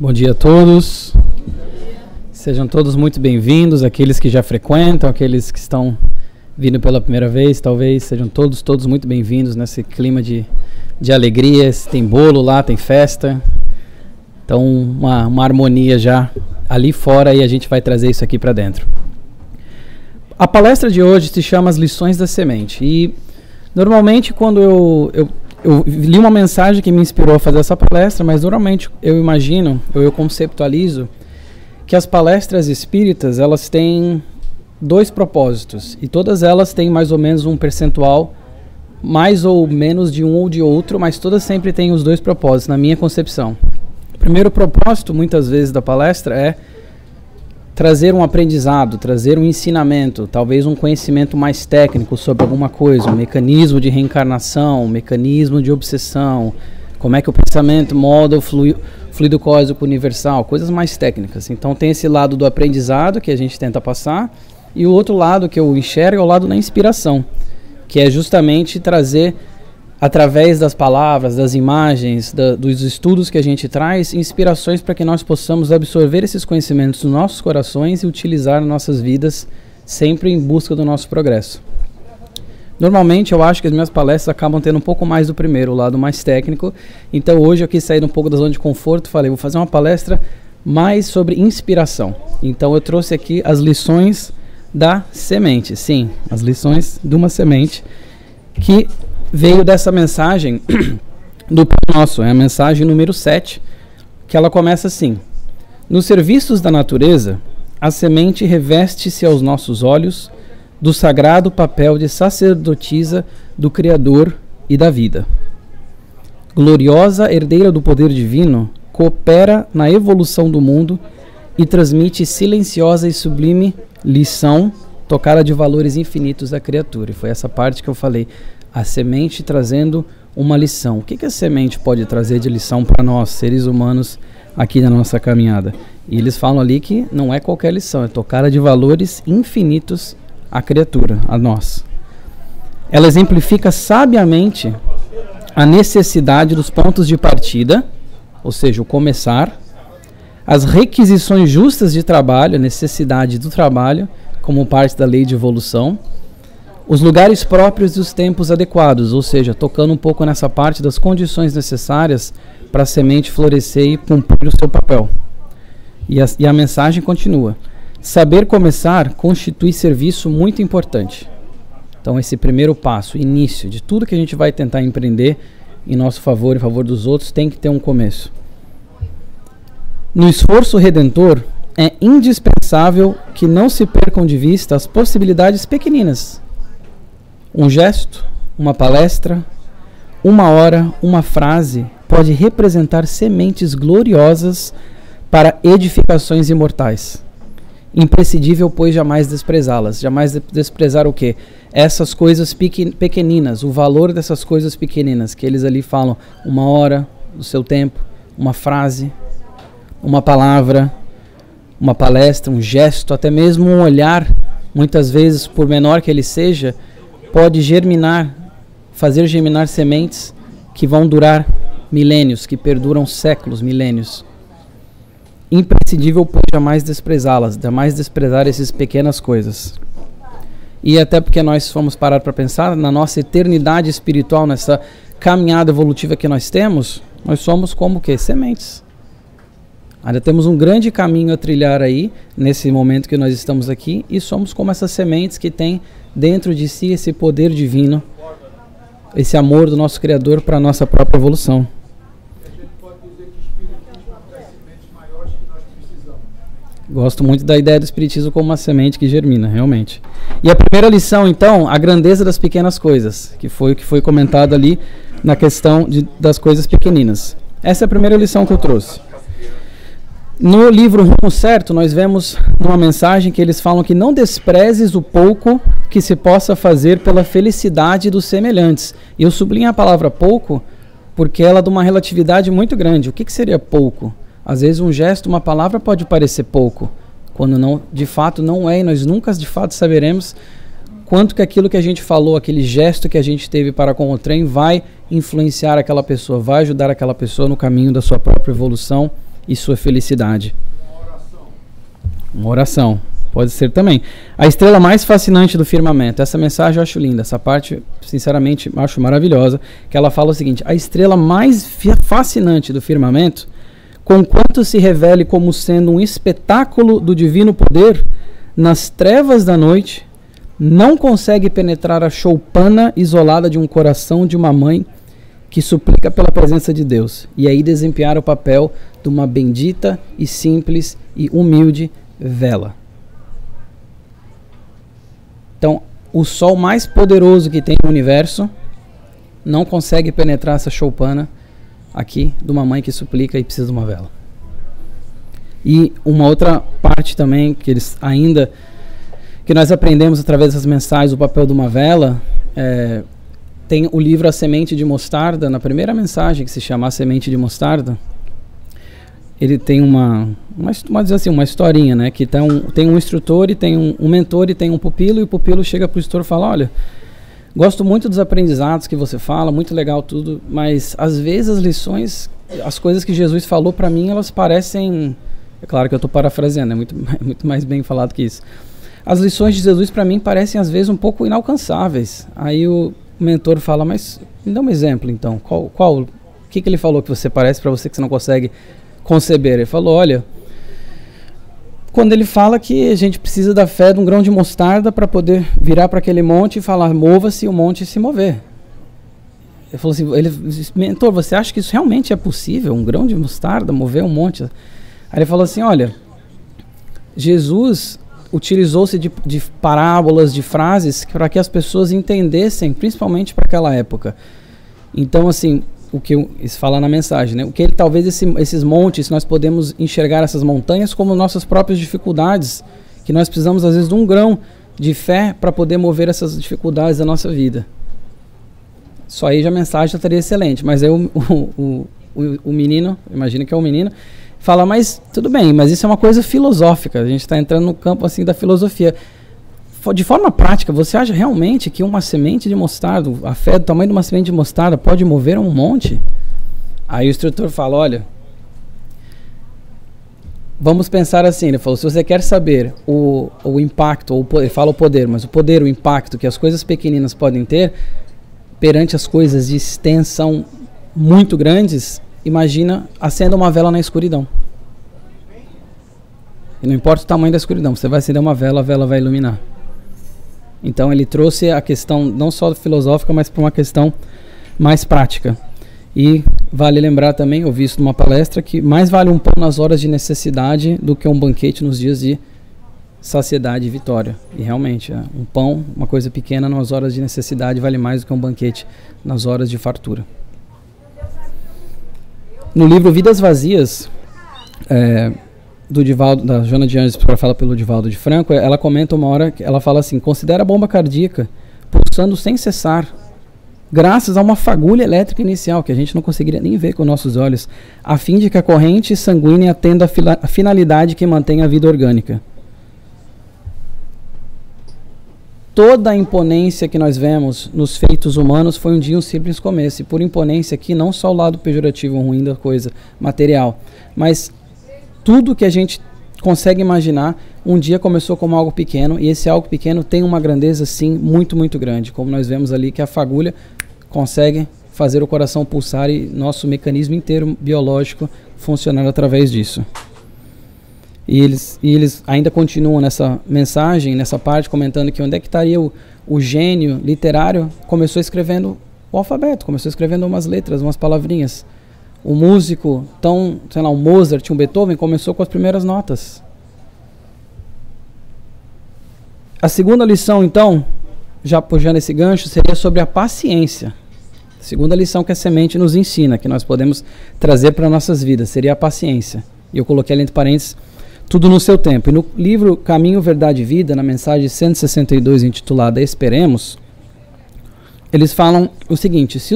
Bom dia a todos, sejam todos muito bem-vindos, aqueles que já frequentam, aqueles que estão vindo pela primeira vez, talvez sejam todos muito bem-vindos nesse clima de alegria. Tem bolo lá, tem festa, então uma harmonia já ali fora e a gente vai trazer isso aqui para dentro. A palestra de hoje se chama As Lições da Semente e normalmente quando eu li uma mensagem que me inspirou a fazer essa palestra, mas normalmente eu conceptualizo que as palestras espíritas, elas têm dois propósitos, e todas elas têm mais ou menos um percentual, mais ou menos de um ou de outro, mas todas sempre têm os dois propósitos, na minha concepção. O primeiro propósito, muitas vezes, da palestra é trazer um aprendizado, trazer um ensinamento, talvez um conhecimento mais técnico sobre alguma coisa, um mecanismo de reencarnação, um mecanismo de obsessão, como é que o pensamento molda o fluido cósmico universal, coisas mais técnicas. Então tem esse lado do aprendizado que a gente tenta passar, e o outro lado que eu enxergo é o lado da inspiração, que é justamente trazer, através das palavras, das imagens, dos estudos que a gente traz, inspirações para que nós possamos absorver esses conhecimentos nos nossos corações e utilizar nas nossas vidas, sempre em busca do nosso progresso. Normalmente eu acho que as minhas palestras acabam tendo um pouco mais do primeiro, o lado mais técnico, então hoje eu quis sair um pouco da zona de conforto, falei, vou fazer uma palestra mais sobre inspiração. Então eu trouxe aqui as lições da semente, sim, as lições de uma semente, que veio dessa mensagem do Pai Nosso, é a mensagem número 7, que ela começa assim: nos serviços da natureza, a semente reveste-se aos nossos olhos do sagrado papel de sacerdotisa do Criador e da vida. Gloriosa herdeira do poder divino, coopera na evolução do mundo e transmite silenciosa e sublime lição, tocada de valores infinitos à criatura. E foi essa parte que eu falei, a semente trazendo uma lição. O que a semente pode trazer de lição para nós, seres humanos, aqui na nossa caminhada? E eles falam ali que não é qualquer lição, é tocada de valores infinitos à criatura, a nós. Ela exemplifica sabiamente a necessidade dos pontos de partida, ou seja, o começar, as requisições justas de trabalho, a necessidade do trabalho, como parte da lei de evolução, os lugares próprios e os tempos adequados, ou seja, tocando um pouco nessa parte das condições necessárias para a semente florescer e cumprir o seu papel. E a mensagem continua: saber começar constitui serviço muito importante. Então esse primeiro passo, início de tudo que a gente vai tentar empreender em nosso favor, em favor dos outros, tem que ter um começo. No esforço redentor, é indispensável que não se percam de vista as possibilidades pequeninas. Um gesto, uma palestra, uma hora, uma frase pode representar sementes gloriosas para edificações imortais. Imprescindível, pois, jamais desprezá-las. Jamais desprezar o quê? Essas coisas pequeninas, o valor dessas coisas pequeninas, que eles ali falam, uma hora do seu tempo, uma frase, uma palavra, uma palestra, um gesto, até mesmo um olhar, muitas vezes, por menor que ele seja, pode germinar, fazer germinar sementes que vão durar milênios, que perduram séculos, milênios. Imprescindível, pois, jamais desprezá-las, jamais desprezar essas pequenas coisas. E até porque nós fomos parar para pensar, na nossa eternidade espiritual, nessa caminhada evolutiva que nós temos, nós somos como o quê? Sementes. Ainda temos um grande caminho a trilhar aí, nesse momento que nós estamos aqui, e somos como essas sementes que têm dentro de si esse poder divino, esse amor do nosso Criador para a nossa própria evolução. Gosto muito da ideia do Espiritismo como uma semente que germina, realmente. E a primeira lição, então, a grandeza das pequenas coisas, que foi o que foi comentado ali na questão das coisas pequeninas. Essa é a primeira lição que eu trouxe. No livro Rumo Certo, nós vemos numa mensagem que eles falam que não desprezes o pouco que se possa fazer pela felicidade dos semelhantes. E eu sublinho a palavra pouco porque ela é de uma relatividade muito grande. O que seria pouco? Às vezes um gesto, uma palavra pode parecer pouco, quando não, de fato não é, e nós nunca de fato saberemos quanto que aquilo que a gente falou, aquele gesto que a gente teve para com o trem vai influenciar aquela pessoa, vai ajudar aquela pessoa no caminho da sua própria evolução e sua felicidade. Uma oração. Pode ser também. A estrela mais fascinante do firmamento. Essa mensagem eu acho linda. Essa parte, sinceramente, acho maravilhosa. Que ela fala o seguinte: a estrela mais fascinante do firmamento, conquanto se revele como sendo um espetáculo do divino poder, nas trevas da noite, não consegue penetrar a choupana isolada de um coração de uma mãe que suplica pela presença de Deus, e aí desempenhar o papel de uma bendita e simples e humilde vela. Então, o sol mais poderoso que tem no universo não consegue penetrar essa choupana aqui de uma mãe que suplica e precisa de uma vela. E uma outra parte também que nós aprendemos através dessas mensagens, o papel de uma vela, tem o livro A Semente de Mostarda, na primeira mensagem, que se chama A Semente de Mostarda. Ele tem uma historinha, né? Que tem um instrutor e tem um mentor e tem um pupilo, e o pupilo chega para o instrutor e fala: olha, gosto muito dos aprendizados que você fala, muito legal tudo, mas às vezes as lições, as coisas que Jesus falou para mim, elas parecem... É claro que eu estou parafraseando, é muito mais bem falado que isso. As lições de Jesus para mim parecem às vezes um pouco inalcançáveis. Aí o mentor fala: mas me dá um exemplo então. O que ele falou que você parece para você que você não consegue conceber? Ele falou: olha, quando ele fala que a gente precisa da fé de um grão de mostarda para poder virar para aquele monte e falar: mova-se, o monte se mover. Ele falou assim: mentor, você acha que isso realmente é possível? Um grão de mostarda mover um monte? Aí ele falou assim: olha, Jesus utilizou-se de parábolas, de frases para que as pessoas entendessem, principalmente para aquela época. Então, assim, o que fala na mensagem, né? O que talvez esses montes, nós podemos enxergar essas montanhas como nossas próprias dificuldades, que nós precisamos às vezes de um grão de fé para poder mover essas dificuldades da nossa vida. Só aí já a mensagem já estaria excelente, mas aí o menino, imagina que é um menino, fala: mas tudo bem, mas isso é uma coisa filosófica, a gente está entrando no campo assim da filosofia. De forma prática, você acha realmente que uma semente de mostarda, a fé do tamanho de uma semente de mostarda, pode mover um monte? Aí o instrutor fala: olha, vamos pensar assim. Ele falou: se você quer saber o impacto, ele fala o poder, mas o impacto que as coisas pequeninas podem ter perante as coisas de extensão muito grandes, imagina, acenda uma vela na escuridão. E não importa o tamanho da escuridão, você vai acender uma vela, a vela vai iluminar. Então ele trouxe a questão não só filosófica, mas para uma questão mais prática. E vale lembrar também, eu vi isso numa palestra, que mais vale um pão nas horas de necessidade do que um banquete nos dias de saciedade e vitória. E realmente, um pão, uma coisa pequena nas horas de necessidade, vale mais do que um banquete nas horas de fartura. No livro Vidas Vazias, da Joana de Anjos, que fala pelo Divaldo de Franco, ela comenta uma hora, ela fala assim: considera a bomba cardíaca pulsando sem cessar, graças a uma fagulha elétrica inicial, que a gente não conseguiria nem ver com nossos olhos, a fim de que a corrente sanguínea atenda a finalidade que mantém a vida orgânica. Toda a imponência que nós vemos nos feitos humanos foi um dia um simples começo. E por imponência aqui, não só o lado pejorativo ruim da coisa material, mas tudo que a gente consegue imaginar, um dia começou como algo pequeno, e esse algo pequeno tem uma grandeza, sim, muito, muito grande. Como nós vemos ali que a fagulha consegue fazer o coração pulsar e nosso mecanismo inteiro biológico funcionar através disso. E eles ainda continuam nessa mensagem, nessa parte, comentando que onde é que estaria o gênio literário. Começou escrevendo o alfabeto, começou escrevendo umas letras, umas palavrinhas. O músico, um Mozart, um Beethoven, começou com as primeiras notas. A segunda lição, então, já puxando esse gancho, seria sobre a paciência. A segunda lição que a semente nos ensina, que nós podemos trazer para nossas vidas, seria a paciência. E eu coloquei ali entre parênteses, tudo no seu tempo. E no livro Caminho, Verdade e Vida, na mensagem 162, intitulada Esperemos, eles falam o seguinte: se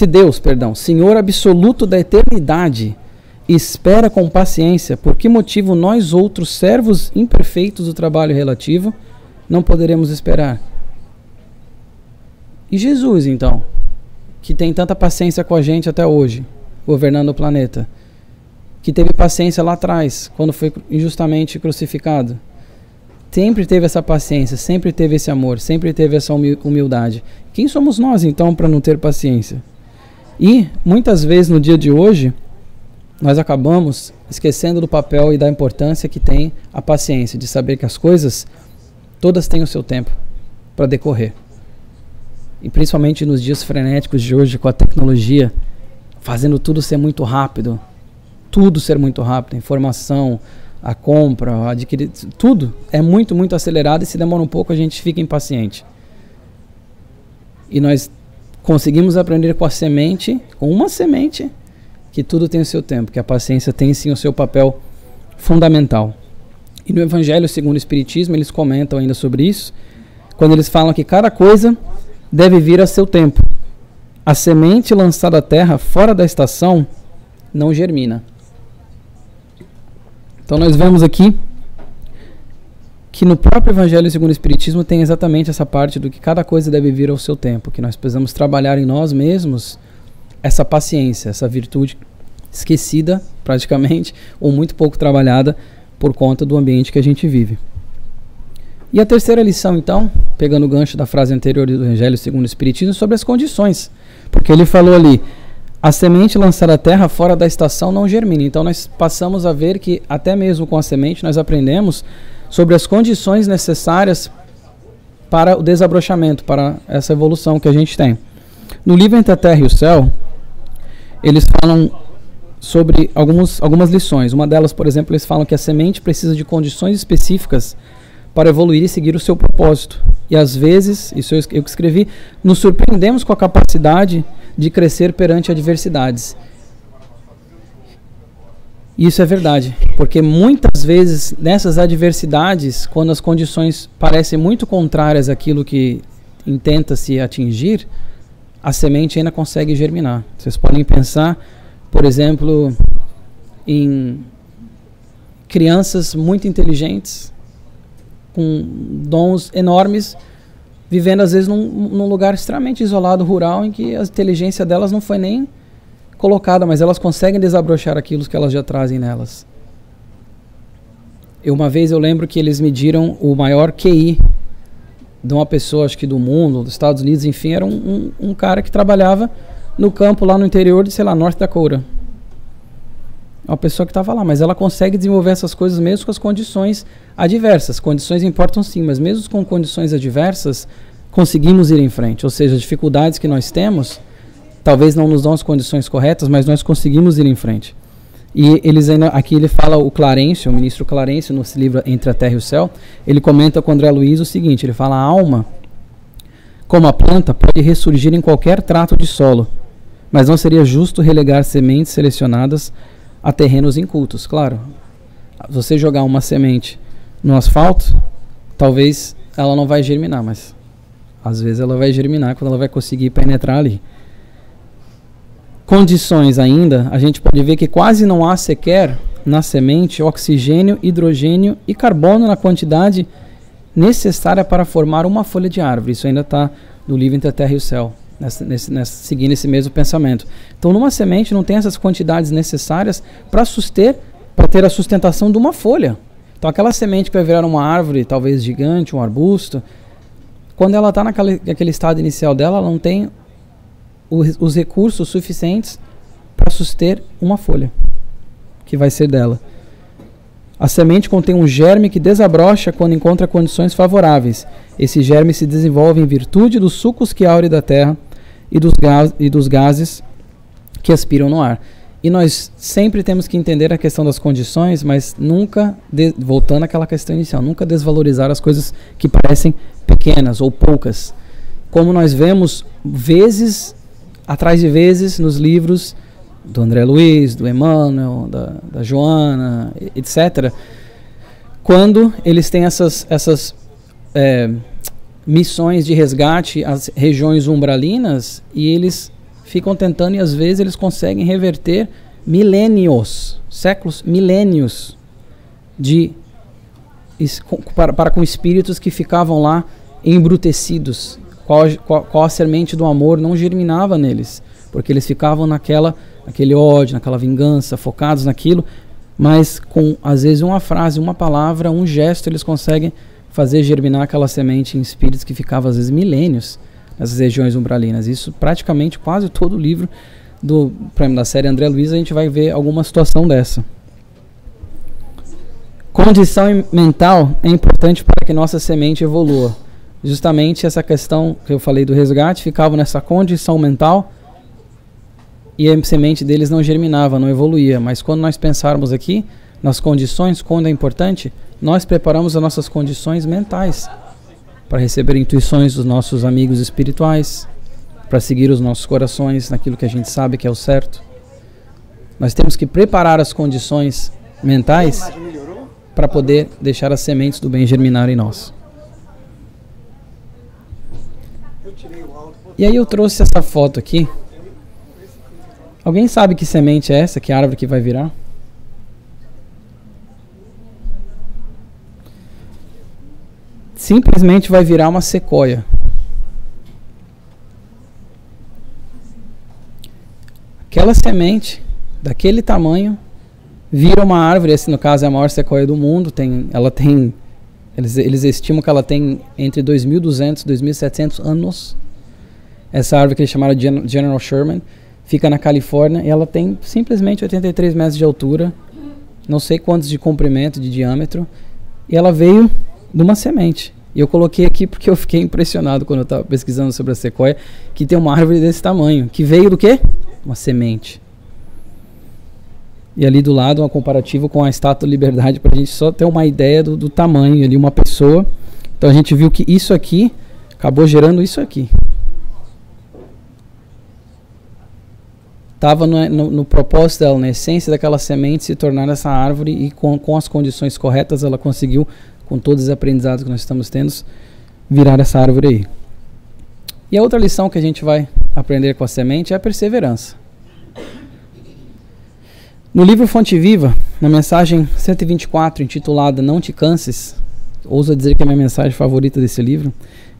Deus, Senhor absoluto da eternidade, espera com paciência, por que motivo nós outros, servos imperfeitos do trabalho relativo, não poderemos esperar? E Jesus, então, que tem tanta paciência com a gente até hoje, governando o planeta, que teve paciência lá atrás, quando foi injustamente crucificado. Sempre teve essa paciência, sempre teve esse amor, sempre teve essa humildade. Quem somos nós, então, para não ter paciência? E, muitas vezes, no dia de hoje, nós acabamos esquecendo do papel e da importância que tem a paciência, de saber que as coisas, todas têm o seu tempo para decorrer. E principalmente nos dias frenéticos de hoje, com a tecnologia, fazendo tudo ser muito rápido, tudo ser muito rápido, a informação, a compra, a adquirir, tudo é muito, muito acelerado, e se demora um pouco a gente fica impaciente. E nós conseguimos aprender com a semente, com uma semente, que tudo tem o seu tempo, que a paciência tem sim o seu papel fundamental. E no Evangelho segundo o Espiritismo eles comentam ainda sobre isso, quando eles falam que cada coisa deve vir a seu tempo. A semente lançada à terra fora da estação não germina. Então nós vemos aqui que no próprio Evangelho segundo o Espiritismo tem exatamente essa parte do que cada coisa deve vir ao seu tempo, que nós precisamos trabalhar em nós mesmos essa paciência, essa virtude esquecida praticamente, ou muito pouco trabalhada por conta do ambiente que a gente vive. E a terceira lição, então, pegando o gancho da frase anterior do Evangelho segundo o Espiritismo, sobre as condições, porque ele falou ali, a semente lançada à terra fora da estação não germina. Então nós passamos a ver que até mesmo com a semente nós aprendemos sobre as condições necessárias para o desabrochamento, para essa evolução que a gente tem. No livro Entre a Terra e o Céu, eles falam sobre algumas lições. Uma delas, por exemplo, eles falam que a semente precisa de condições específicas para evoluir e seguir o seu propósito. E às vezes, isso eu que escrevi, nos surpreendemos com a capacidade de crescer perante adversidades. Isso é verdade, porque muitas vezes nessas adversidades, quando as condições parecem muito contrárias àquilo que intenta se atingir, a semente ainda consegue germinar. Vocês podem pensar, por exemplo, em crianças muito inteligentes, com dons enormes, vivendo às vezes num lugar extremamente isolado, rural, em que a inteligência delas não foi nem colocada, mas elas conseguem desabrochar aquilo que elas já trazem nelas. Uma vez eu lembro que eles mediram o maior QI de uma pessoa, acho que do mundo, dos Estados Unidos, enfim, era um cara que trabalhava no campo lá no interior de, sei lá, North Dakota. Uma pessoa que estava lá, mas ela consegue desenvolver essas coisas mesmo com as condições adversas. Condições importam sim, mas mesmo com condições adversas, conseguimos ir em frente. Ou seja, as dificuldades que nós temos, talvez não nos dão as condições corretas, mas nós conseguimos ir em frente. E eles ainda, aqui ele fala o Clarencio, o ministro Clarencio, no livro Entre a Terra e o Céu, ele comenta com André Luiz o seguinte, ele fala, a alma, como a planta, pode ressurgir em qualquer trato de solo, mas não seria justo relegar sementes selecionadas a terrenos incultos. Claro, você jogar uma semente no asfalto, talvez ela não vai germinar, mas às vezes ela vai germinar quando ela vai conseguir penetrar ali. Condições ainda, a gente pode ver que quase não há sequer na semente oxigênio, hidrogênio e carbono na quantidade necessária para formar uma folha de árvore. Isso ainda está no livro Entre a Terra e o Céu, seguindo esse mesmo pensamento. Então, numa semente não tem essas quantidades necessárias para ter a sustentação de uma folha. Então, aquela semente que vai virar uma árvore, talvez gigante, um arbusto, quando ela está naquele estado inicial dela, ela não tem os recursos suficientes para suster uma folha, que vai ser dela. A semente contém um germe que desabrocha quando encontra condições favoráveis. Esse germe se desenvolve em virtude dos sucos que aurem da terra e dos gases que aspiram no ar. E nós sempre temos que entender a questão das condições, mas nunca, voltando àquela questão inicial, nunca desvalorizar as coisas que parecem pequenas ou poucas. Como nós vemos vezes atrás de vezes nos livros do André Luiz, do Emmanuel, da Joana, etc., quando eles têm essas missões de resgate às regiões umbralinas, e eles ficam tentando, e às vezes eles conseguem reverter milênios, séculos, milênios para com espíritos que ficavam lá embrutecidos, qual a semente do amor não germinava neles, porque eles ficavam naquele ódio, naquela vingança, focados naquilo, mas com, às vezes, uma frase, uma palavra, um gesto, eles conseguem fazer germinar aquela semente em espíritos que ficavam, às vezes, milênios nessas regiões umbralinas. Isso praticamente quase todo o livro da série André Luiz, a gente vai ver alguma situação dessa. Condição mental é importante para que nossa semente evolua. Justamente essa questão que eu falei do resgate, ficava nessa condição mental e a semente deles não germinava, não evoluía. Mas quando nós pensarmos aqui nas condições, quando é importante, nós preparamos as nossas condições mentais para receber intuições dos nossos amigos espirituais, para seguir os nossos corações naquilo que a gente sabe que é o certo. Nós temos que preparar as condições mentais para poder deixar as sementes do bem germinar em nós. E aí eu trouxe essa foto aqui. Alguém sabe que semente é essa? Que árvore que vai virar? Simplesmente vai virar uma sequoia. Aquela semente, daquele tamanho, vira uma árvore. Esse, no caso, é a maior sequoia do mundo. Eles estimam que ela tem entre 2.200 e 2.700 anos. Essa árvore que eles chamaram de General Sherman fica na Califórnia e ela tem simplesmente 83 metros de altura, não sei quantos de comprimento, de diâmetro, e ela veio de uma semente. E eu coloquei aqui porque eu fiquei impressionado quando eu estava pesquisando sobre a sequoia, que tem uma árvore desse tamanho, que veio do quê? Uma semente. E ali do lado, um comparativo com a Estátua da Liberdade, para a gente só ter uma ideia do tamanho ali, uma pessoa. Então a gente viu que isso aqui acabou gerando isso aqui. Estava no propósito dela, na essência daquela semente, se tornar essa árvore, e com as condições corretas ela conseguiu, com todos os aprendizados que nós estamos tendo, virar essa árvore aí. E a outra lição que a gente vai aprender com a semente é a perseverança. No livro Fonte Viva, na mensagem 124, intitulada Não Te Canses, ouso dizer que é a minha mensagem favorita desse livro,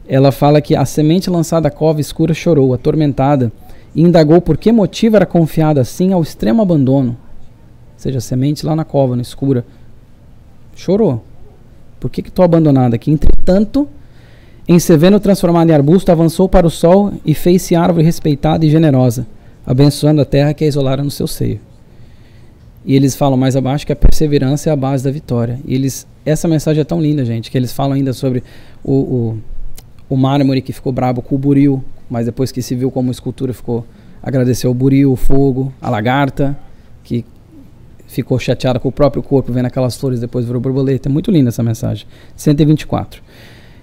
ela fala que a semente lançada à cova escura chorou, atormentada, e indagou por que motivo era confiada assim ao extremo abandono. Ou seja, a semente lá na cova, na escura, chorou. Por que estou abandonada aqui? Entretanto, em se vendo transformada em arbusto, avançou para o sol e fez-se árvore respeitada e generosa, abençoando a terra que a isolara no seu seio. E eles falam mais abaixo que a perseverança é a base da vitória. E essa mensagem é tão linda, gente, que eles falam ainda sobre o mármore que ficou brabo com o buril, mas depois que se viu como escultura, agradeceu o buril, o fogo, a lagarta, que ficou chateada com o próprio corpo, vendo aquelas flores, depois virou borboleta. É muito linda essa mensagem. 124.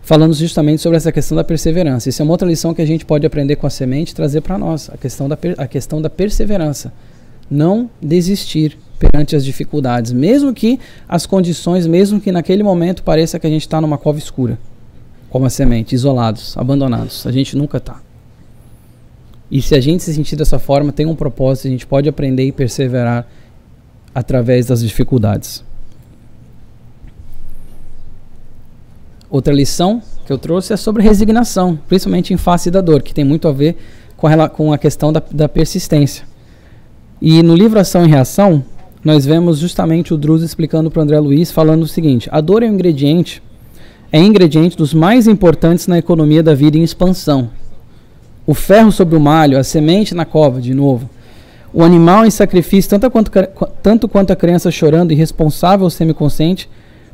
Falando justamente sobre essa questão da perseverança. Isso é uma outra lição que a gente pode aprender com a semente e trazer para nós. A questão da perseverança. Não desistir perante as dificuldades. Mesmo que as condições, mesmo que naquele momento pareça que a gente está numa cova escura. Como a semente, isolados, abandonados. A gente nunca está. E se a gente se sentir dessa forma, tem um propósito, a gente pode aprender e perseverar através das dificuldades. Outra lição que eu trouxe é sobre resignação, principalmente em face da dor, que tem muito a ver com a questão da persistência. E no livro Ação e Reação, nós vemos justamente o Druso explicando para o André Luiz, falando o seguinte: a dor é ingrediente dos mais importantes na economia da vida em expansão. O ferro sobre o malho, a semente na cova, de novo. O animal em sacrifício, tanto quanto a criança chorando, irresponsável ou semiconsciente,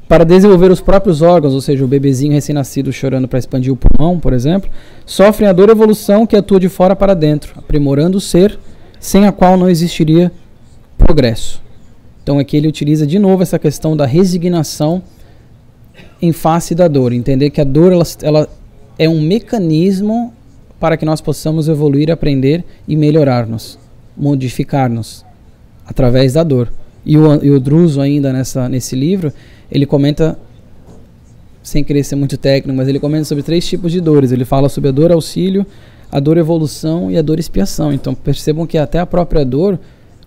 para desenvolver os próprios órgãos, ou seja, o bebezinho recém-nascido chorando para expandir o pulmão, por exemplo, sofrem a dor evolução que atua de fora para dentro, aprimorando o ser, sem a qual não existiria progresso. Então aqui ele utiliza de novo essa questão da resignação em face da dor. Entender que a dor ela é um mecanismo para que nós possamos evoluir, aprender e melhorar-nos, modificar-nos através da dor. E o Druso ainda nesse livro, ele comenta, sem querer ser muito técnico, mas ele comenta sobre 3 tipos de dores. Ele fala sobre a dor auxílio, a dor evolução e a dor expiação. Então percebam que até a própria dor,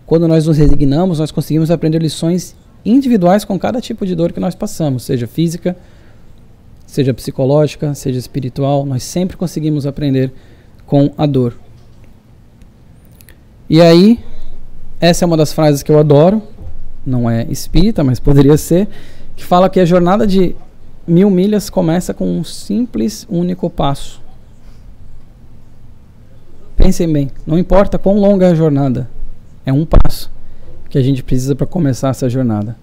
quando nós nos resignamos, nós conseguimos aprender lições individuais com cada tipo de dor que nós passamos, seja física, seja psicológica, seja espiritual. Nós sempre conseguimos aprender com a dor. E aí, essa é uma das frases que eu adoro, não é espírita, mas poderia ser, que fala que a jornada de 1000 milhas começa com um simples, único passo. Pensem bem, não importa quão longa é a jornada, é um passo que a gente precisa para começar essa jornada.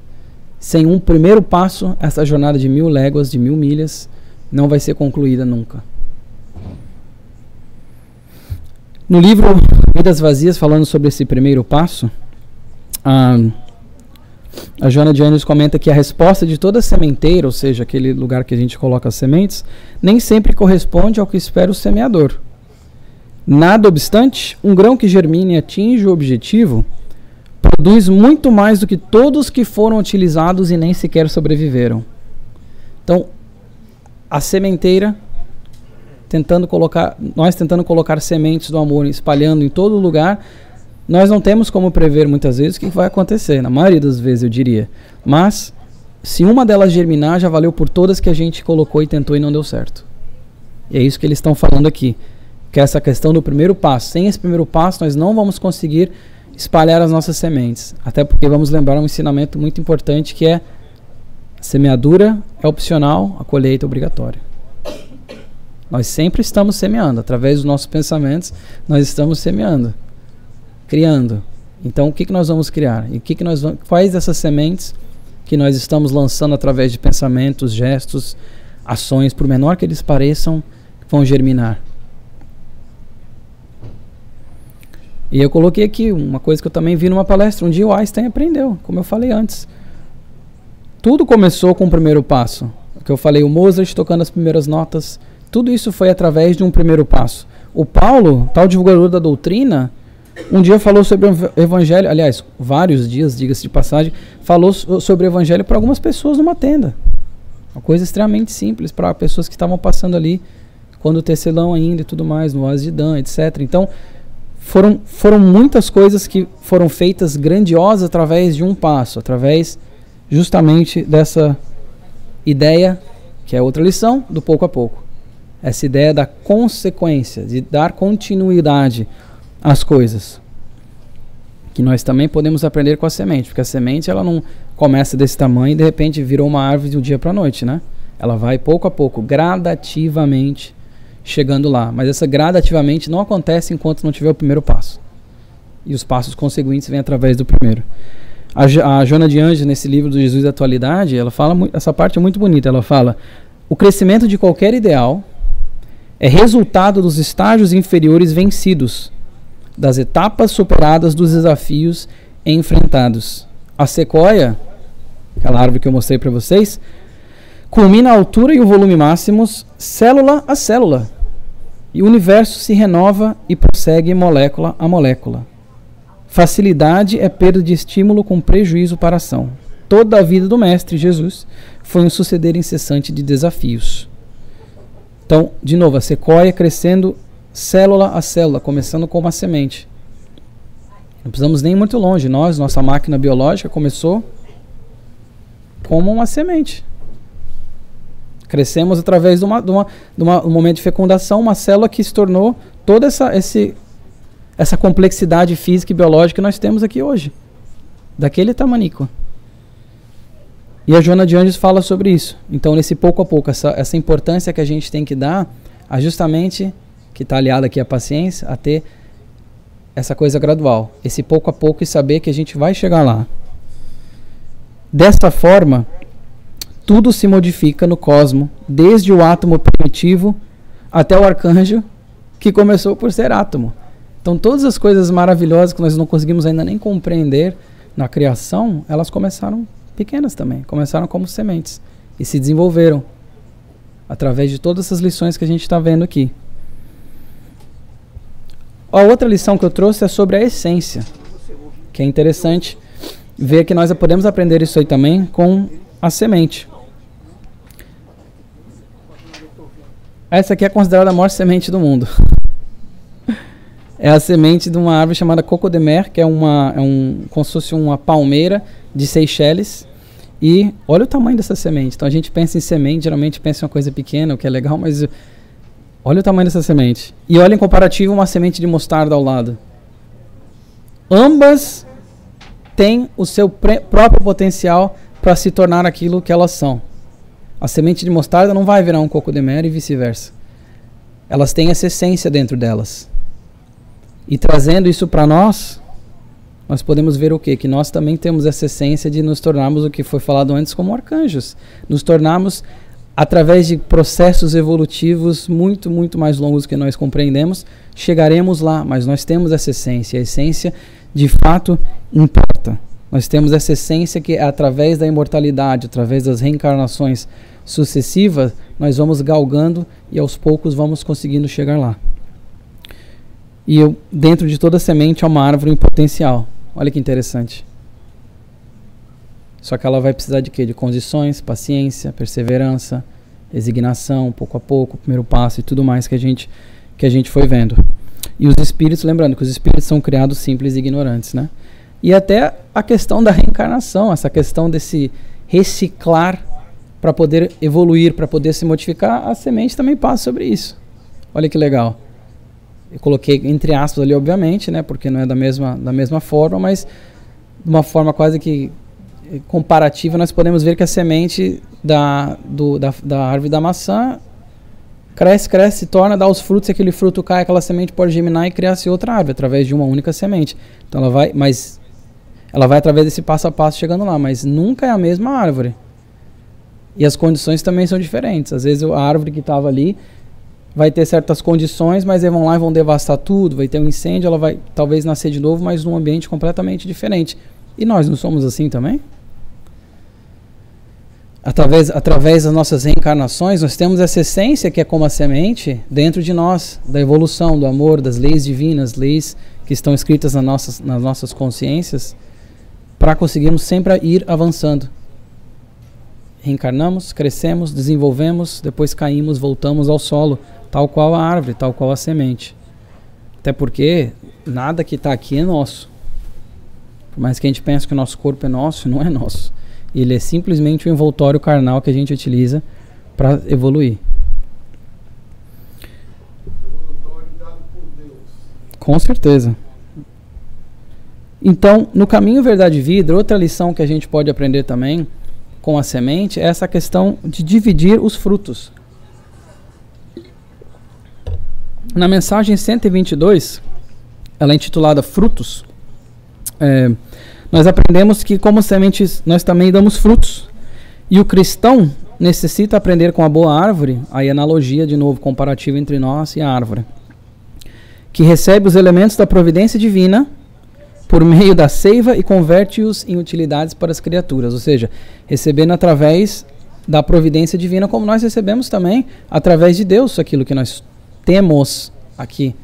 Sem um primeiro passo, essa jornada de 1000 léguas, de 1000 milhas, não vai ser concluída nunca. No livro Vidas Vazias, falando sobre esse primeiro passo, a Joana de Ângeles comenta que a resposta de toda sementeira, ou seja, aquele lugar que a gente coloca as sementes, nem sempre corresponde ao que espera o semeador. Nada obstante, um grão que germina e atinge o objetivo produz muito mais do que todos que foram utilizados e nem sequer sobreviveram. Então, a sementeira nós tentando colocar sementes do amor, espalhando em todo lugar, nós não temos como prever muitas vezes o que vai acontecer, na maioria das vezes eu diria. Mas, se uma delas germinar, já valeu por todas que a gente colocou e tentou e não deu certo. E é isso que eles estão falando aqui, que é essa questão do primeiro passo. Sem esse primeiro passo, nós não vamos conseguir espalhar as nossas sementes. Até porque vamos lembrar um ensinamento muito importante que é: a semeadura é opcional, a colheita é obrigatória. Nós sempre estamos semeando, através dos nossos pensamentos, nós estamos semeando, criando. Então, o que nós vamos criar? E quais dessas sementes que nós estamos lançando através de pensamentos, gestos, ações, por menor que eles pareçam, vão germinar? E eu coloquei aqui uma coisa que eu também vi numa palestra. Um dia o Einstein aprendeu, como eu falei antes. Tudo começou com o primeiro passo. O que eu falei, o Mozart tocando as primeiras notas, tudo isso foi através de um primeiro passo. O Paulo, tal divulgador da doutrina, um dia falou sobre o evangelho, aliás, vários dias, diga-se de passagem, falou sobre o evangelho para algumas pessoas numa tenda. Uma coisa extremamente simples para pessoas que estavam passando ali, quando o tecelão ainda e tudo mais, no Oásis de Dan, etc. Então, foram muitas coisas que foram feitas grandiosas através de um passo, através justamente dessa ideia, que é outra lição, do pouco a pouco. Essa ideia da consequência, de dar continuidade às coisas. Que nós também podemos aprender com a semente, porque a semente ela não começa desse tamanho e de repente virou uma árvore de um dia para a noite, né? Ela vai pouco a pouco, gradativamente chegando lá. Mas essa gradativamente não acontece enquanto não tiver o primeiro passo. E os passos consequentes vêm através do primeiro. A Joana de Ângeles, nesse livro do Jesus da Atualidade, ela fala, essa parte é muito bonita, ela fala: o crescimento de qualquer ideal é resultado dos estágios inferiores vencidos, das etapas superadas, dos desafios enfrentados. A sequoia, aquela árvore que eu mostrei para vocês, culmina a altura e o volume máximos, célula a célula. E o universo se renova e prossegue molécula a molécula. Facilidade é perda de estímulo com prejuízo para a ação. Toda a vida do Mestre Jesus foi um suceder incessante de desafios. Então, de novo, a sequoia crescendo célula a célula, começando com uma semente. Não precisamos nem ir muito longe. Nossa máquina biológica começou como uma semente. Crescemos através de um momento de fecundação, uma célula que se tornou toda essa complexidade física e biológica que nós temos aqui hoje. Daquele tamanico. E a Joana de Ângeles fala sobre isso. Então, nesse pouco a pouco, essa importância que a gente tem que dar a justamente, que está aliada aqui à paciência, a ter essa coisa gradual. Esse pouco a pouco e saber que a gente vai chegar lá. Desta forma, tudo se modifica no cosmos, desde o átomo primitivo até o arcanjo, que começou por ser átomo. Então, todas as coisas maravilhosas que nós não conseguimos ainda nem compreender na criação, elas começaram pequenas também, começaram como sementes e se desenvolveram através de todas essas lições que a gente está vendo aqui. A outra lição que eu trouxe é sobre a essência, que é interessante ver que nós podemos aprender isso aí também com a semente. Essa aqui é considerada a maior semente do mundo. É a semente de uma árvore chamada Coco de Mer, que é como se fosse uma palmeira de Seychelles. E olha o tamanho dessa semente. Então a gente pensa em semente, geralmente pensa em uma coisa pequena, o que é legal, mas olha o tamanho dessa semente. E olha em comparativo uma semente de mostarda ao lado. Ambas têm o seu próprio potencial para se tornar aquilo que elas são. A semente de mostarda não vai virar um coco de mel e vice-versa. Elas têm essa essência dentro delas. E trazendo isso para nós podemos ver o quê? Que nós também temos essa essência de nos tornarmos o que foi falado antes como arcanjos. Nos tornarmos, através de processos evolutivos muito, muito mais longos que nós compreendemos, chegaremos lá, mas nós temos essa essência. A essência, de fato, importa. Nós temos essa essência que, através da imortalidade, através das reencarnações sucessivas, nós vamos galgando e aos poucos vamos conseguindo chegar lá. E dentro de toda semente há uma árvore em potencial. Olha que interessante. Só que ela vai precisar de quê? De condições, paciência, perseverança, resignação, pouco a pouco, primeiro passo e tudo mais que a gente foi vendo. E os espíritos, lembrando que os espíritos são criados simples e ignorantes, né? E até a questão da reencarnação, essa questão desse reciclar para poder evoluir, para poder se modificar, a semente também passa sobre isso. Olha que legal. Eu coloquei entre aspas ali, obviamente, né? Porque não é da mesma forma, mas de uma forma quase que comparativa, nós podemos ver que a semente da árvore da maçã cresce, se torna, dá os frutos, e aquele fruto cai, aquela semente pode germinar e criar-se outra árvore, através de uma única semente. Então ela vai através desse passo a passo chegando lá, mas nunca é a mesma árvore. E as condições também são diferentes. Às vezes a árvore que estava ali vai ter certas condições, mas eles vão lá e vão devastar tudo, vai ter um incêndio, ela vai talvez nascer de novo, mas num ambiente completamente diferente. E nós não somos assim também? Através das nossas reencarnações, nós temos essa essência que é como a semente dentro de nós, da evolução, do amor, das leis divinas, leis que estão escritas nas nossas consciências, para conseguirmos sempre ir avançando. Reencarnamos, crescemos, desenvolvemos, depois caímos, voltamos ao solo, tal qual a árvore, tal qual a semente. Até porque nada que está aqui é nosso. Por mais que a gente pense que o nosso corpo é nosso, não é nosso. Ele é simplesmente o envoltório carnal que a gente utiliza para evoluir. Envoltório dado por Deus. Com certeza. Então, no caminho verdade e vida, outra lição que a gente pode aprender também com a semente é essa questão de dividir os frutos. Na mensagem 122, ela é intitulada Frutos, nós aprendemos que como sementes nós também damos frutos. E o cristão necessita aprender com a boa árvore, aí analogia de novo, comparativa entre nós e a árvore, que recebe os elementos da providência divina por meio da seiva e converte-os em utilidades para as criaturas. Ou seja, recebendo através da providência divina, como nós recebemos também através de Deus aquilo que nós temos aqui,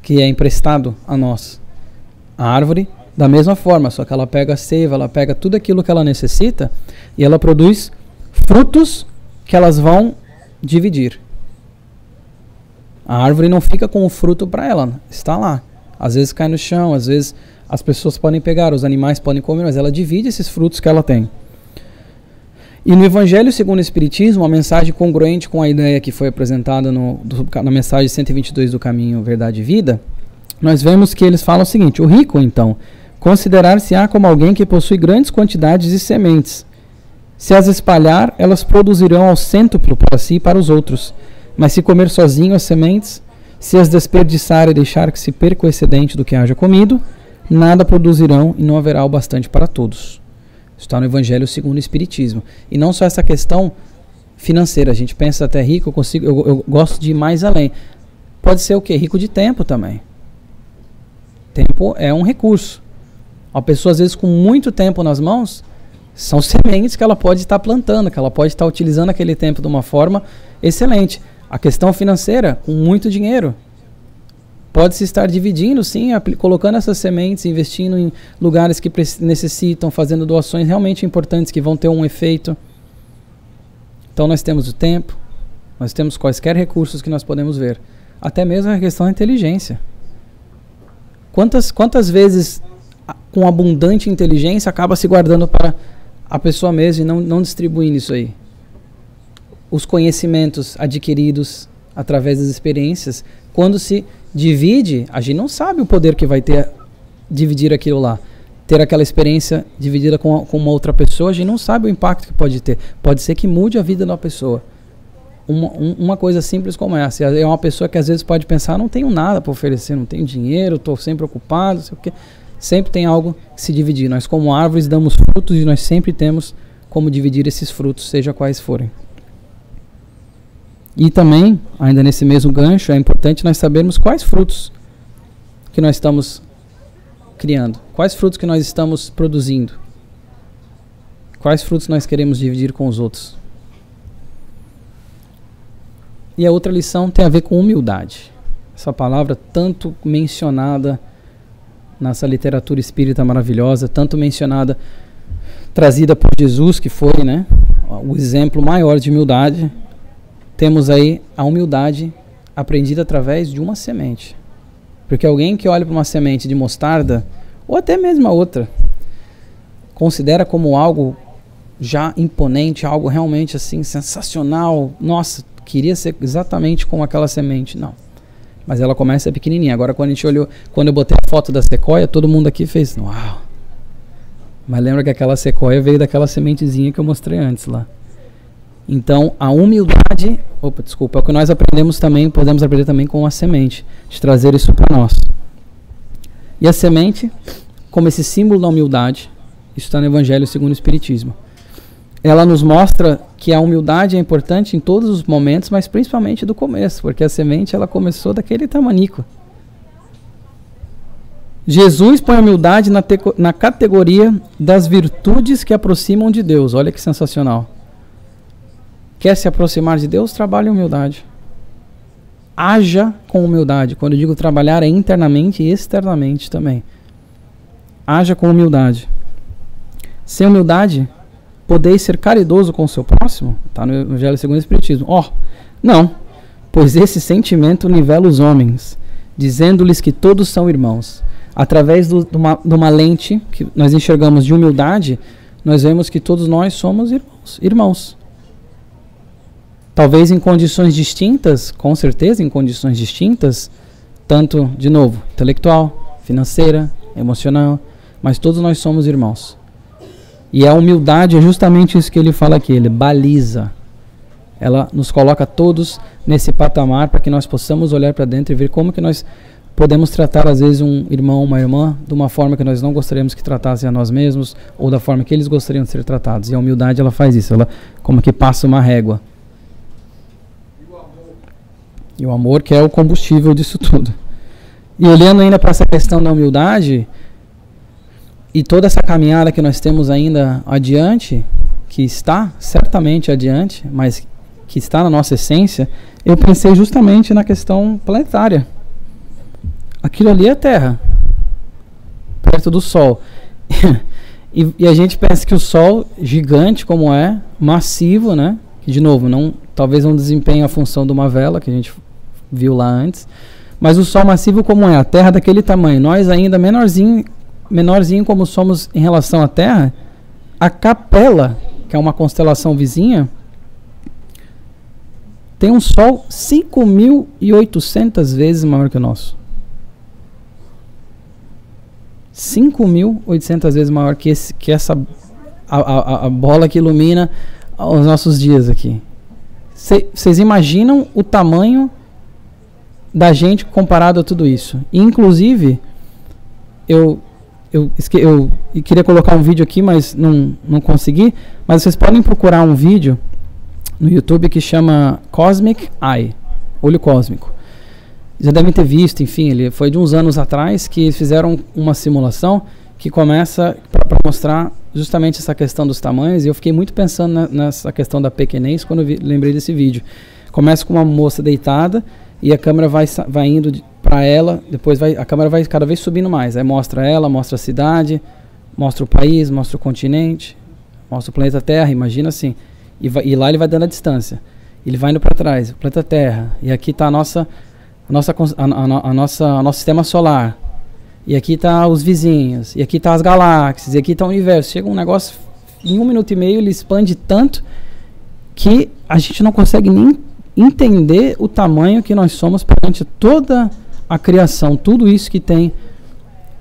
que é emprestado a nós. A árvore, da mesma forma, só que ela pega a seiva, ela pega tudo aquilo que ela necessita e ela produz frutos que elas vão dividir. A árvore não fica com o fruto para ela, está lá. Às vezes cai no chão, às vezes as pessoas podem pegar, os animais podem comer, mas ela divide esses frutos que ela tem. E no Evangelho segundo o Espiritismo, uma mensagem congruente com a ideia que foi apresentada na mensagem 122 do Caminho Verdade e Vida, nós vemos que eles falam o seguinte: o rico, então, considerar-se-á como alguém que possui grandes quantidades de sementes. Se as espalhar, elas produzirão ao cêntuplo para si e para os outros. Mas se comer sozinho as sementes, se as desperdiçar e deixar que se perca o excedente do que haja comido, nada produzirão e não haverá o bastante para todos. Está no Evangelho segundo o Espiritismo. E não só essa questão financeira. A gente pensa até rico, eu gosto de ir mais além. Pode ser o quê? Rico de tempo também. Tempo é um recurso. A pessoa, às vezes, com muito tempo nas mãos, são sementes que ela pode estar plantando, que ela pode estar utilizando aquele tempo de uma forma excelente. A questão financeira, com muito dinheiro, pode-se estar dividindo, sim, colocando essas sementes, investindo em lugares que necessitam, fazendo doações realmente importantes que vão ter um efeito. Então nós temos o tempo, nós temos quaisquer recursos que nós podemos ver. Até mesmo a questão da inteligência. Quantas vezes com abundante inteligência acaba se guardando para a pessoa mesma e não distribuindo isso aí? Os conhecimentos adquiridos através das experiências, quando se divide, a gente não sabe o poder que vai ter dividir aquilo lá. ter aquela experiência dividida com uma outra pessoa, a gente não sabe o impacto que pode ter. Pode ser que mude a vida da pessoa. Uma coisa simples como essa. É uma pessoa que às vezes pode pensar, não tenho nada para oferecer, não tenho dinheiro, estou sempre ocupado, não sei o quê. Sempre tem algo que se dividir. Nós, como árvores, damos frutos e nós sempre temos como dividir esses frutos, seja quais forem. E também, ainda nesse mesmo gancho, é importante nós sabermos quais frutos que nós estamos criando, quais frutos que nós estamos produzindo, quais frutos nós queremos dividir com os outros. E a outra lição tem a ver com humildade. Essa palavra tanto mencionada nessa literatura espírita maravilhosa, tanto mencionada, trazida por Jesus, que foi, né, o exemplo maior de humildade. Temos aí a humildade aprendida através de uma semente. Porque alguém que olha para uma semente de mostarda, ou até mesmo a outra, considera como algo já imponente, algo realmente assim sensacional. Nossa, queria ser exatamente como aquela semente. Não. Mas ela começa pequenininha. Agora quando a gente olhou, quando eu botei a foto da sequoia, todo mundo aqui fez, uau. Mas lembra que aquela sequoia veio daquela sementezinha que eu mostrei antes lá. Então, a humildade, é o que nós aprendemos também, podemos aprender também com a semente, de trazer isso para nós. E a semente, como esse símbolo da humildade, isso está no Evangelho segundo o Espiritismo. Ela nos mostra que a humildade é importante em todos os momentos, mas principalmente do começo, porque a semente ela começou daquele tamanico. Jesus põe a humildade na categoria das virtudes que aproximam de Deus. Olha que sensacional. Quer se aproximar de Deus? Trabalhe em humildade. Haja com humildade. Quando eu digo trabalhar, é internamente e externamente também. Haja com humildade. Sem humildade, podeis ser caridoso com o seu próximo? Está no Evangelho segundo o Espiritismo. Não. Pois esse sentimento nivela os homens, dizendo-lhes que todos são irmãos. Através de uma lente que nós enxergamos de humildade, nós vemos que todos nós somos irmãos. Talvez em condições distintas, com certeza em condições distintas, tanto, de novo, intelectual, financeira, emocional, mas todos nós somos irmãos. E a humildade é justamente isso que ele fala aqui, ele baliza. Ela nos coloca todos nesse patamar para que nós possamos olhar para dentro e ver como que nós podemos tratar às vezes um irmão, uma irmã, de uma forma que nós não gostaríamos que tratassem a nós mesmos, ou da forma que eles gostariam de ser tratados. E a humildade ela faz isso, ela como que passa uma régua. E o amor que é o combustível disso tudo. E olhando ainda para essa questão da humildade, e toda essa caminhada que nós temos ainda adiante, que está certamente adiante, mas que está na nossa essência, eu pensei justamente na questão planetária. Aquilo ali é a Terra, perto do Sol. E a gente pensa que o Sol, gigante como é, massivo, né? Que de novo, talvez não desempenhe a função de uma vela, que a gente viu lá antes, mas o Sol massivo como é, a Terra daquele tamanho, nós ainda menorzinho como somos em relação à Terra, a Capela, que é uma constelação vizinha, tem um Sol 5.800 vezes maior que o nosso. 5.800 vezes maior que a bola que ilumina os nossos dias aqui. Vocês imaginam o tamanho da gente comparado a tudo isso? E, inclusive, eu queria colocar um vídeo aqui, mas não consegui. Mas vocês podem procurar um vídeo no YouTube que chama Cosmic Eye, olho cósmico. Já devem ter visto, enfim, ele foi de uns anos atrás que eles fizeram uma simulação que começa para mostrar justamente essa questão dos tamanhos, e eu fiquei muito pensando nessa questão da pequenez quando eu lembrei desse vídeo. Começa com uma moça deitada e a câmera vai indo para ela, depois a câmera vai cada vez subindo mais, aí mostra ela, mostra a cidade, mostra o país, mostra o continente, mostra o planeta Terra, imagina assim, e lá ele vai dando a distância, ele vai indo para trás, o planeta Terra, e aqui está nosso sistema solar, e aqui tá os vizinhos, e aqui tá as galáxias, e aqui tá o universo. Chega um negócio, em 1 minuto e meio ele expande tanto que a gente não consegue nem entender o tamanho que nós somos perante toda a criação, tudo isso que tem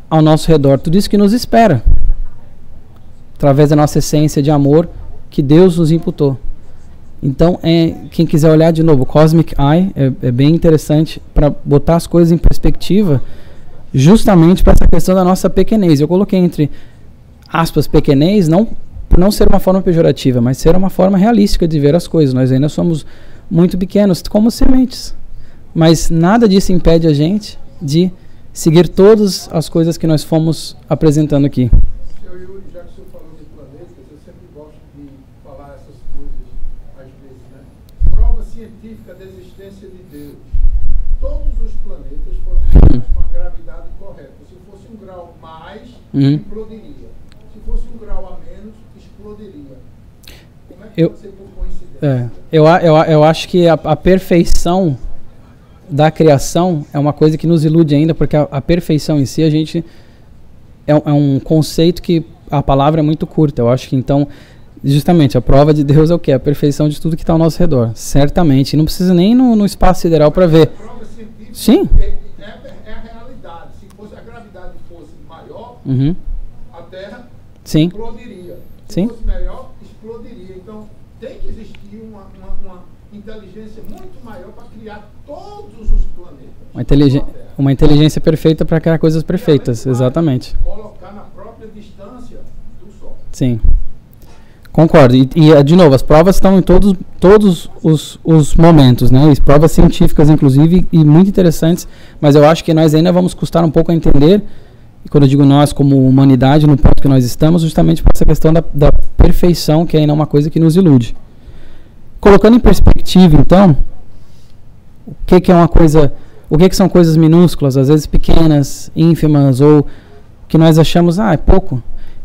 ao nosso redor, tudo isso que nos espera. através da nossa essência de amor que Deus nos imputou. Então, quem quiser olhar de novo, Cosmic Eye é bem interessante para botar as coisas em perspectiva, justamente para essa questão da nossa pequenez. Eu coloquei entre aspas pequenez, não por não ser uma forma pejorativa, mas ser uma forma realística de ver as coisas. Nós ainda somos muito pequenos, como sementes. Mas nada disso impede a gente de seguir todas as coisas que nós fomos apresentando aqui. Senhor Yuri, já que o senhor falou de planetas, eu sempre gosto de falar essas coisas às vezes, né? Prova científica da existência de Deus. Todos os planetas foram criados com a gravidade correta. Se fosse um grau mais, implodiria. Se fosse um grau a menos, explodiria. Como é que pode ser por coincidência? Eu acho que a perfeição da criação é uma coisa que nos ilude ainda, porque a perfeição em si, a gente é um conceito que a palavra é muito curta. Eu acho que então, justamente, a prova de Deus é o quê? A perfeição de tudo que está ao nosso redor. Certamente, não precisa nem no espaço sideral para ver. A prova científica Sim. É a realidade. Se a gravidade fosse maior, a Terra Sim. explodiria. Se Sim. fosse melhor, explodiria. Então, tem que existir uma inteligência muito maior para criar todos os planetas. Uma inteligência perfeita para criar coisas perfeitas, exatamente. Colocar na própria distância do Sol. Sim. Concordo. E de novo, as provas estão em todos os momentos, né? E provas científicas, inclusive, e muito interessantes, mas eu acho que nós ainda vamos custar um pouco a entender, e quando eu digo nós como humanidade, no ponto que nós estamos, justamente por essa questão da perfeição, que ainda é uma coisa que nos ilude. Colocando em perspectiva, então, o que é uma coisa, o que são coisas minúsculas, às vezes pequenas, ínfimas, ou que nós achamos, é pouco.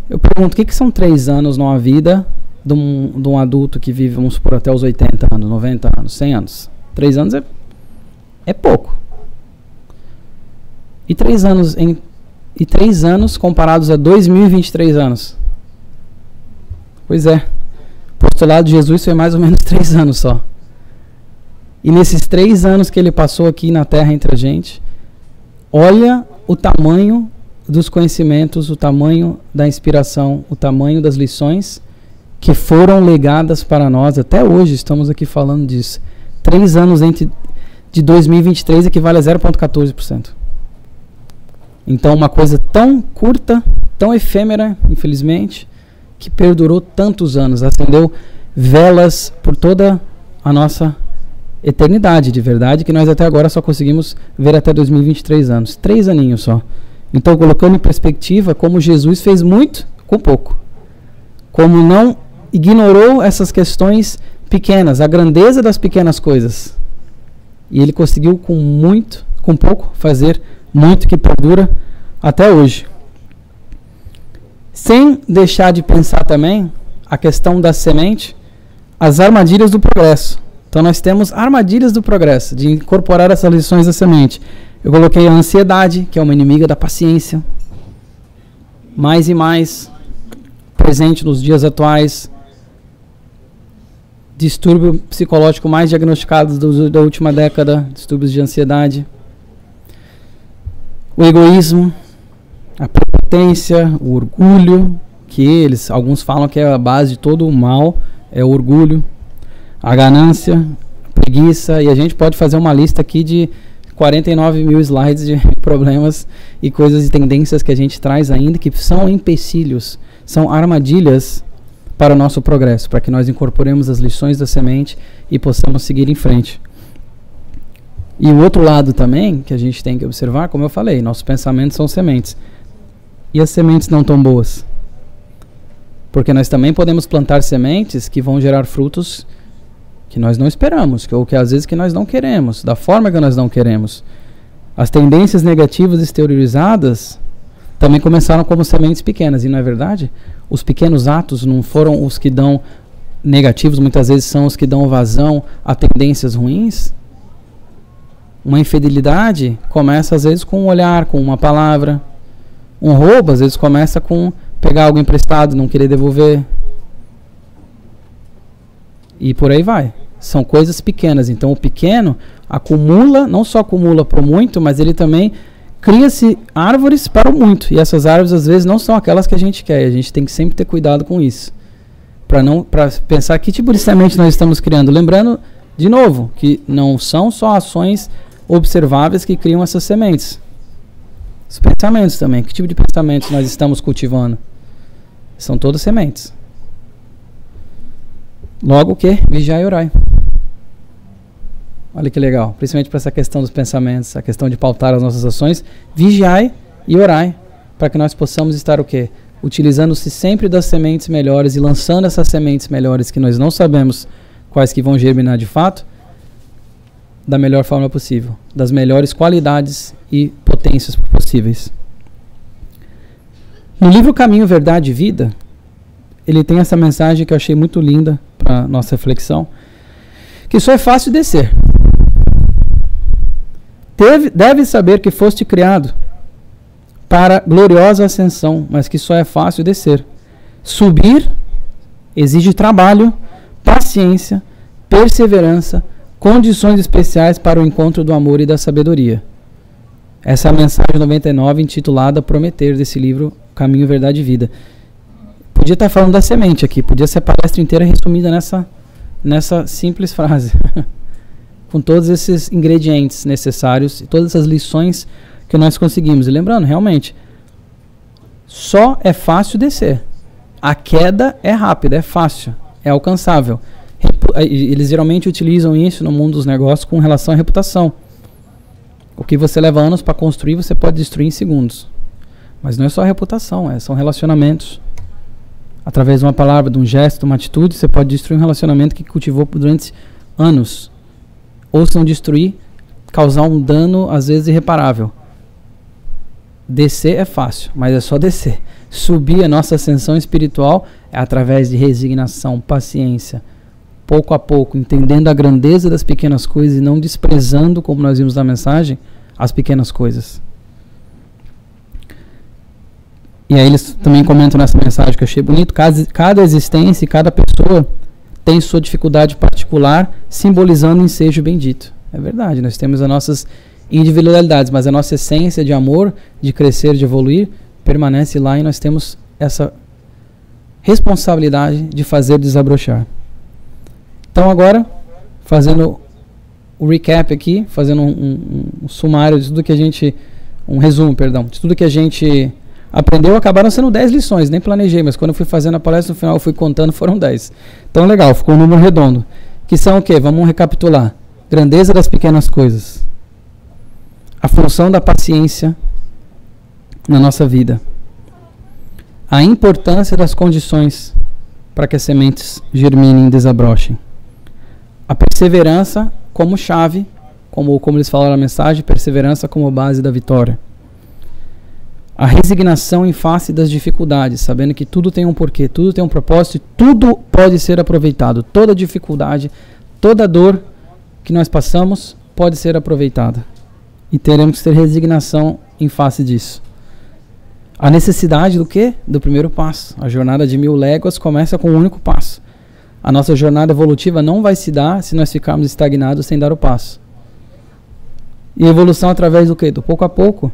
Eu pergunto, o que são 3 anos numa vida de um adulto que vive, vamos supor, até os 80 anos, 90 anos, 100 anos? 3 anos é pouco. E 3 anos comparados a 2023 anos? Pois é. O postulado de Jesus foi mais ou menos 3 anos só. E nesses 3 anos que ele passou aqui na Terra entre a gente, olha o tamanho dos conhecimentos, o tamanho da inspiração, o tamanho das lições que foram legadas para nós. Até hoje estamos aqui falando disso. 3 anos de 2023 equivale a 0,14%. Então uma coisa tão curta, tão efêmera, infelizmente, que perdurou tantos anos, acendeu velas por toda a nossa eternidade, de verdade, que nós até agora só conseguimos ver até 2023 anos. 3 aninhos só. Então, colocando em perspectiva, como Jesus fez muito com pouco. Como não ignorou essas questões pequenas, a grandeza das pequenas coisas. E ele conseguiu com pouco, fazer muito que perdura até hoje. Sem deixar de pensar também a questão da semente, as armadilhas do progresso. Então nós temos armadilhas do progresso, de incorporar essas lições da semente. Eu coloquei a ansiedade, que é uma inimiga da paciência, mais e mais presente nos dias atuais. Distúrbio psicológico mais diagnosticado da última década, distúrbios de ansiedade. O egoísmo, a prepotência, o orgulho, que alguns falam que é a base de todo o mal, é o orgulho, a ganância, a preguiça, e a gente pode fazer uma lista aqui de 49 mil slides de problemas e coisas e tendências que a gente traz ainda, que são empecilhos, são armadilhas para o nosso progresso, para que nós incorporemos as lições da semente e possamos seguir em frente. E o outro lado também, que a gente tem que observar, como eu falei, nossos pensamentos são sementes. E as sementes não tão boas? Porque nós também podemos plantar sementes que vão gerar frutos que nós não esperamos, ou que às vezes que nós não queremos, da forma que nós não queremos. As tendências negativas exteriorizadas também começaram como sementes pequenas, e não é verdade? Os pequenos atos não foram os que dão negativos, muitas vezes são os que dão vazão a tendências ruins. Uma infidelidade começa às vezes com um olhar, com uma palavra. Um roubo às vezes começa com pegar algo emprestado, não querer devolver. E por aí vai. São coisas pequenas. Então o pequeno acumula, não só acumula por muito, mas ele também cria-se árvores para o muito. E essas árvores, às vezes, não são aquelas que a gente quer. A gente tem que sempre ter cuidado com isso. Para pensar que tipo de semente nós estamos criando. Lembrando, de novo, que não são só ações observáveis que criam essas sementes. Os pensamentos também. Que tipo de pensamentos nós estamos cultivando? São todas sementes. Logo o que? Vigiai e orai. Olha que legal. Principalmente para essa questão dos pensamentos, a questão de pautar as nossas ações. Vigiai e orai. Para que nós possamos estar o quê? Utilizando-se sempre das sementes melhores e lançando essas sementes melhores que nós não sabemos quais que vão germinar de fato, da melhor forma possível. Das melhores qualidades e potências possíveis. No livro Caminho, Verdade e Vida, ele tem essa mensagem que eu achei muito linda para nossa reflexão, que só é fácil descer. Deve saber que foste criado para gloriosa ascensão, mas que só é fácil descer. Subir exige trabalho, paciência, perseverança, condições especiais para o encontro do amor e da sabedoria. Essa é a mensagem 99, intitulada Prometer, desse livro Caminho, Verdade e Vida. Podia estar falando da semente aqui, podia ser a palestra inteira resumida nessa simples frase. Com todos esses ingredientes necessários e todas essas lições que nós conseguimos. E lembrando, realmente, só é fácil descer. A queda é rápida, é fácil, é alcançável. Eles geralmente utilizam isso no mundo dos negócios com relação à reputação. O que você leva anos para construir, você pode destruir em segundos. Mas não é só a reputação, são relacionamentos. Através de uma palavra, de um gesto, de uma atitude, você pode destruir um relacionamento que cultivou durante anos. Ou se não destruir, causar um dano, às vezes, irreparável. Descer é fácil, mas é só descer. Subir a nossa ascensão espiritual é através de resignação, paciência, pouco a pouco, entendendo a grandeza das pequenas coisas e não desprezando, como nós vimos na mensagem, as pequenas coisas. E aí eles também comentam nessa mensagem que eu achei bonito, cada existência e cada pessoa tem sua dificuldade particular, simbolizando o ensejo bendito. É verdade, nós temos as nossas individualidades, mas a nossa essência de amor, de crescer, de evoluir, permanece lá e nós temos essa responsabilidade de fazer desabrochar. Então agora, fazendo o recap aqui, fazendo um sumário de tudo que a gente, um resumo, perdão, de tudo que a gente aprendeu, acabaram sendo 10 lições, nem planejei, mas quando eu fui fazendo a palestra, no final eu fui contando, foram 10. Então legal, ficou um número redondo. Que são o quê? Vamos recapitular. Grandeza das pequenas coisas. A função da paciência na nossa vida. A importância das condições para que as sementes germinem e desabrochem. A perseverança como chave, como eles falaram na mensagem, perseverança como base da vitória. A resignação em face das dificuldades, sabendo que tudo tem um porquê, tudo tem um propósito e tudo pode ser aproveitado. Toda dificuldade, toda dor que nós passamos pode ser aproveitada. E teremos que ter resignação em face disso. A necessidade do quê? Do primeiro passo. A jornada de 1000 léguas começa com um único passo. A nossa jornada evolutiva não vai se dar se nós ficarmos estagnados sem dar o passo. E evolução através do quê? Do pouco a pouco.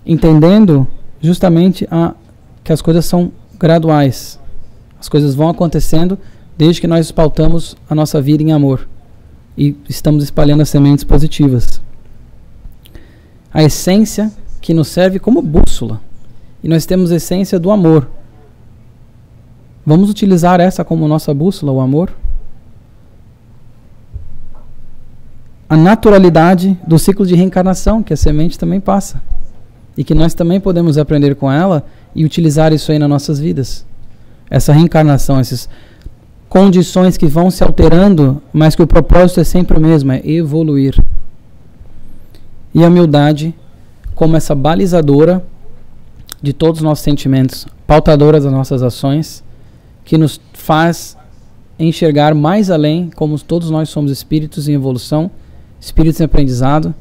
Entendendo justamente que as coisas são graduais. As coisas vão acontecendo desde que nós pautamos a nossa vida em amor. E estamos espalhando as sementes positivas. A essência que nos serve como bússola. E nós temos a essência do amor. Vamos utilizar essa como nossa bússola, o amor? A naturalidade do ciclo de reencarnação, que a semente também passa. E que nós também podemos aprender com ela e utilizar isso aí nas nossas vidas. Essa reencarnação, essas condições que vão se alterando, mas que o propósito é sempre o mesmo, é evoluir. E a humildade como essa balizadora de todos os nossos sentimentos, pautadora das nossas ações, que nos faz enxergar mais além, como todos nós somos espíritos em evolução, espíritos em aprendizado,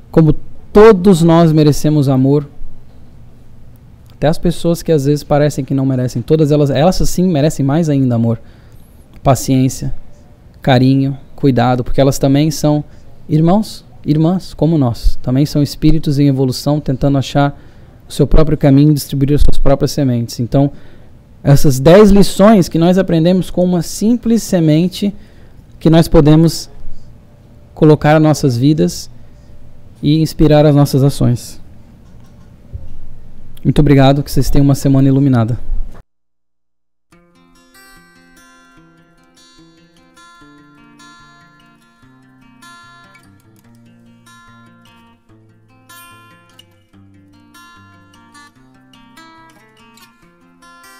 como todos nós merecemos amor. Até as pessoas que às vezes parecem que não merecem, todas elas sim merecem mais ainda amor, paciência, carinho, cuidado, porque elas também são irmãos irmãs como nós. Também são espíritos em evolução, tentando achar o seu próprio caminho e distribuir as suas próprias sementes. Então, essas 10 lições que nós aprendemos com uma simples semente que nós podemos colocar nas nossas vidas e inspirar as nossas ações. Muito obrigado, que vocês tenham uma semana iluminada.